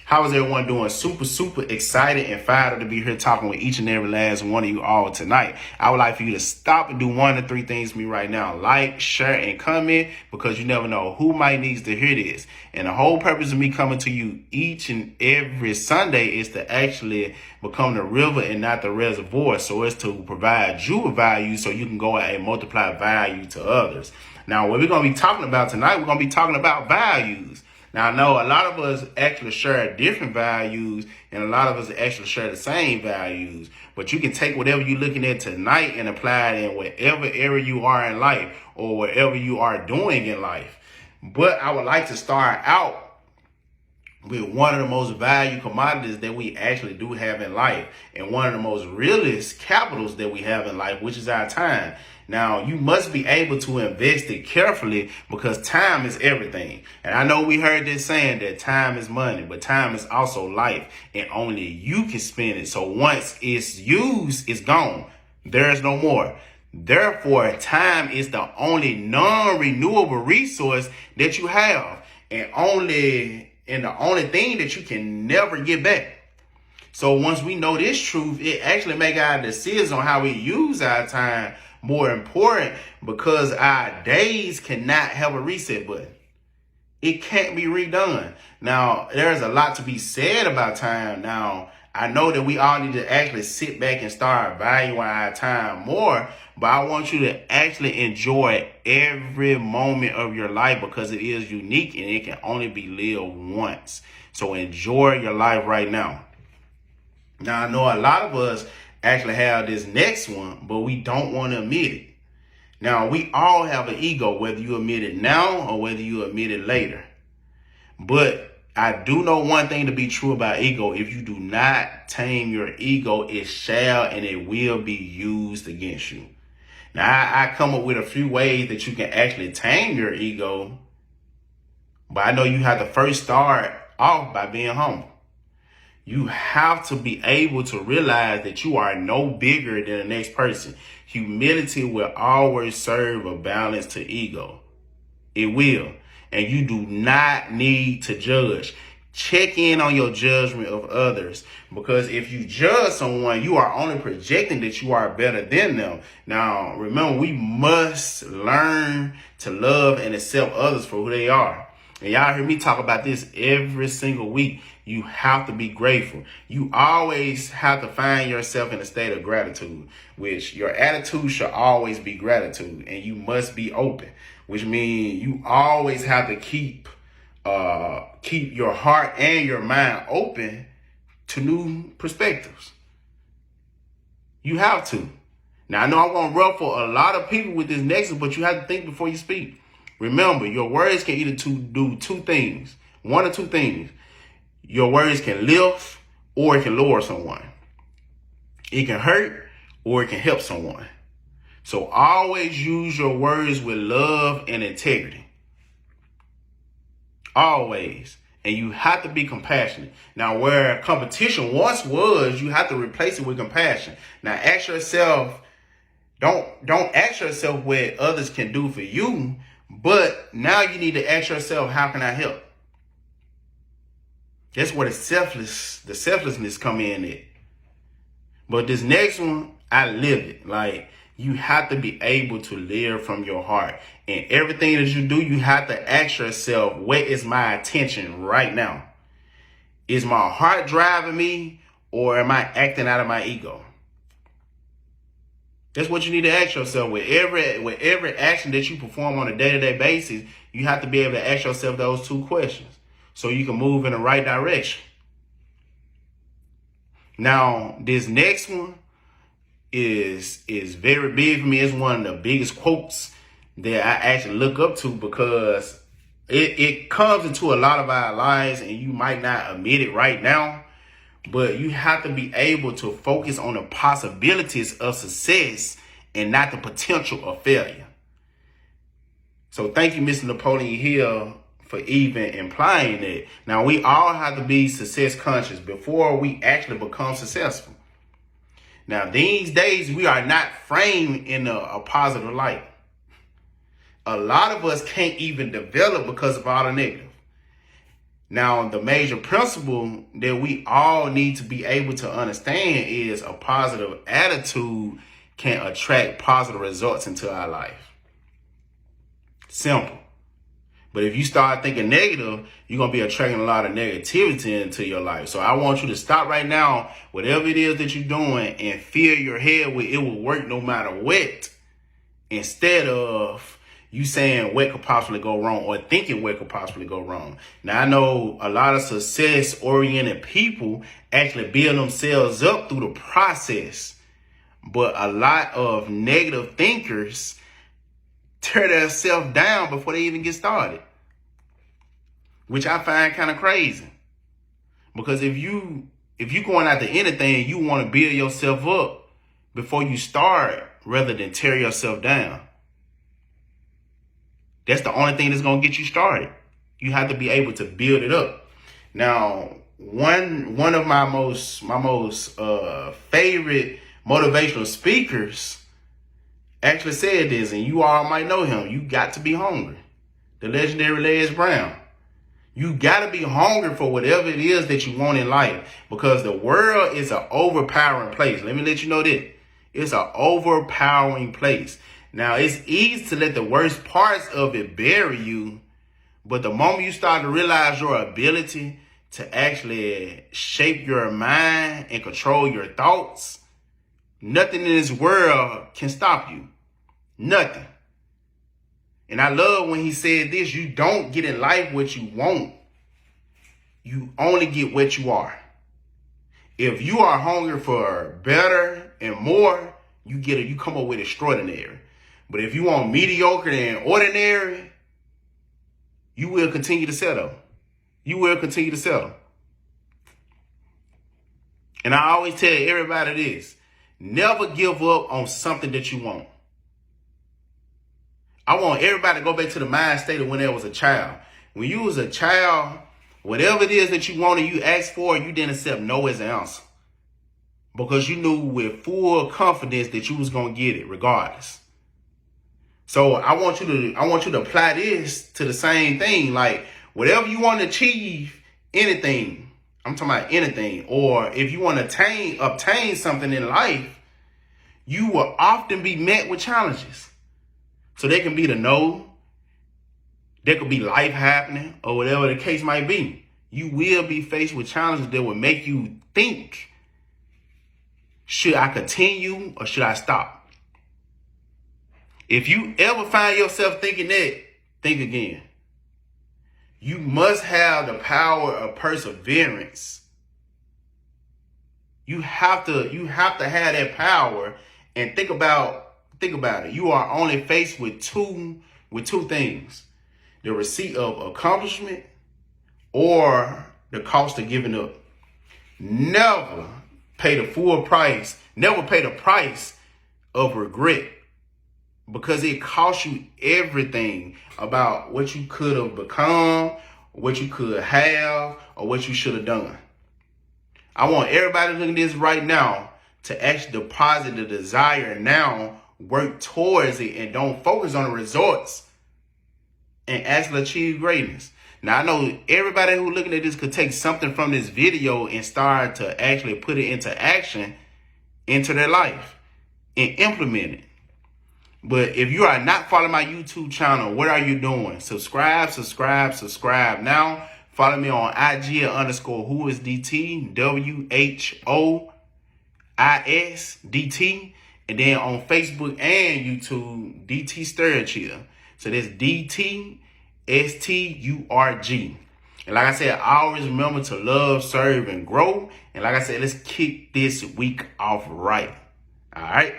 How is everyone doing? Super excited and fired up to be here talking with each and every last one of you all tonight. I would like for you to stop and do one of three things for me right now. Like, share, and comment, because you never know who might needs to hear this. And the whole purpose of me coming to you each and every Sunday is to actually become the river and not the reservoir. So it's to provide you a value so you can go out and multiply value to others. Now, what we're going to be talking about tonight, we're going to be talking about values. Now, I know a lot of us actually share different values and a lot of us actually share the same values, but you can take whatever you're looking at tonight and apply it in whatever area you are in life or whatever you are doing in life. But I would like to start out with one of the most valued commodities that we actually do have in life, and one of the most realest capitals that we have in life, which is our time. Now, you must be able to invest it carefully because time is everything. And I know we heard this saying that time is money, but time is also life, and only you can spend it. So once it's used, it's gone. There's no more. Therefore, time is the only non-renewable resource that you have, and the only thing that you can never get back. So once we know this truth, it actually makes our decisions on how we use our time more important, because our days cannot have a reset button. It can't be redone. Now, there's a lot to be said about time. Now, I know that we all need to actually sit back and start valuing our time more, but I want you to actually enjoy every moment of your life because it is unique and it can only be lived once. So enjoy your life right now. Now, I know a lot of us actually have this next one, but we don't want to admit it. Now, we all have an ego, whether you admit it now or whether you admit it later. But I do know one thing to be true about ego. If you do not tame your ego, it shall and it will be used against you. Now, I come up with a few ways that you can actually tame your ego, but I know you have to first start off by being humble. You have to be able to realize that you are no bigger than the next person. Humility will always serve a balance to ego. It will. And you do not need to judge. Check in on your judgment of others, because if you judge someone, you are only projecting that you are better than them. Now, remember, we must learn to love and accept others for who they are. And y'all hear me talk about this every single week. You have to be grateful. You always have to find yourself in a state of gratitude, which your attitude should always be gratitude, and you must be open, which means you always have to keep your heart and your mind open to new perspectives. You have to. Now, I know I'm going to ruffle a lot of people with this next one, but you have to think before you speak. Remember, your words can either do two things, one or two things. Your words can lift or it can lower someone. It can hurt or it can help someone. So always use your words with love and integrity. Always. And you have to be compassionate. Now, where competition once was, you have to replace it with compassion. Now, ask yourself, don't ask yourself what others can do for you, but now you need to ask yourself, how can I help? That's where the selflessness come in at. But this next one, I live it. Like, you have to be able to live from your heart. And everything that you do, you have to ask yourself, where is my attention right now? Is my heart driving me, or am I acting out of my ego? That's what you need to ask yourself. With every action that you perform on a day-to-day basis, you have to be able to ask yourself those two questions so you can move in the right direction. Now, this next one is very big for me. It's one of the biggest quotes that I actually look up to, because it comes into a lot of our lives, and you might not admit it right now, but you have to be able to focus on the possibilities of success and not the potential of failure. So thank you, Mr. Napoleon Hill, for even implying that. Now, we all have to be success conscious before we actually become successful. Now, these days, we are not framed in a positive light. A lot of us can't even develop because of all the negative. Now, the major principle that we all need to be able to understand is a positive attitude can attract positive results into our life. Simple. But if you start thinking negative, you're going to be attracting a lot of negativity into your life. So I want you to stop right now, whatever it is that you're doing, and fill your head with it will work no matter what, instead of you saying what could possibly go wrong or thinking what could possibly go wrong. Now, I know a lot of success-oriented people actually build themselves up through the process, but a lot of negative thinkers tear themselves down before they even get started, which I find kind of crazy. Because if you going after anything, you want to build yourself up before you start rather than tear yourself down. That's the only thing that's going to get you started. You have to be able to build it up. Now, one of my most favorite motivational speakers actually said this, and you all might know him. You got to be hungry. The legendary Les Brown. You got to be hungry for whatever it is that you want in life, because the world is an overpowering place. Let me let you know that. It's an overpowering place. Now, it's easy to let the worst parts of it bury you, but the moment you start to realize your ability to actually shape your mind and control your thoughts, nothing in this world can stop you. Nothing. And I love when he said this: you don't get in life what you want. You only get what you are. If you are hungry for better and more, you come up with extraordinary. But if you want mediocre and ordinary, you will continue to settle. You will continue to settle. And I always tell everybody this: never give up on something that you want. I want everybody to go back to the mind state of when they was a child. When you was a child, whatever it is that you wanted, you asked for, you didn't accept no as an answer, because you knew with full confidence that you was going to get it regardless. So I want you to apply this to the same thing. Like, whatever you want to achieve, anything, I'm talking about anything, or if you want to obtain something in life, you will often be met with challenges. So they can be the no, there could be life happening, or whatever the case might be. You will be faced with challenges that will make you think, should I continue or should I stop? If you ever find yourself thinking that, think again. You must have the power of perseverance. You have to have that power, and think about it. You are only faced with two things: the receipt of accomplishment or the cost of giving up. Never pay the full price. Never pay the price of regret, because it costs you everything about what you could have become, what you could have, or what you should have done. I want everybody looking at this right now to actually deposit the desire now, work towards it, and don't focus on the results, and actually achieve greatness. Now, I know everybody who looking at this could take something from this video and start to actually put it into action into their life and implement it. But if you are not following my YouTube channel, what are you doing? Subscribe now. Follow me on IG _whoisdt, WHOISDT. And then on Facebook and YouTube, DT Sturge. So that's DTSTURG. And like I said, I always remember to love, serve, and grow. And like I said, let's kick this week off right. All right.